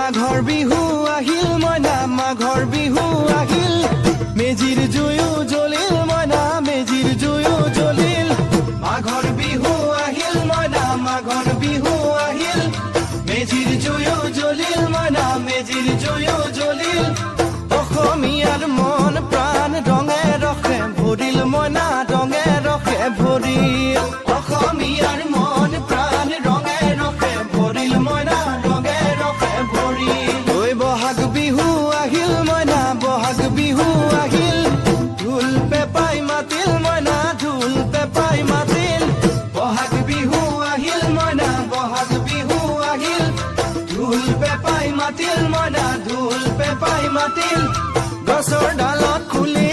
মাঘৰ বিহু আহিল মইনা মাঘৰ বিহু আহিল মেজিৰ জুয়ো জ্বলিল মইনা মেজিৰ জুয়ো জ্বলিল মাঘৰ বিহু আহিল মইনা মাঘৰ বিহু আহিল মেজিৰ জুয়ো জ্বলিল মইনা মেজিৰ জুয়ো জ্বলিল অসমীয়াৰ মন প্ৰাণ ৰঙে ৰখে ভৰিল মইনা ৰঙে ৰখে ভৰিল অসমীয়াৰ মন প্ৰাণ ৰঙে ৰখে ভৰিল মইনা ৰঙে ৰখে ভৰিল ঐ বহাগ বিহু আহিল মইনা বহাগ বিহু আহিল ঢোল পেপাই মাতিল মইনা ঢোল পেপাই মাতিল বহাগ বিহু আহিল মইনা বহাগ বিহু আহিল ঢোল পেপাই মাতিল মইনা ঢোল পেপাই মাতিল গছৰ ডালত খুলি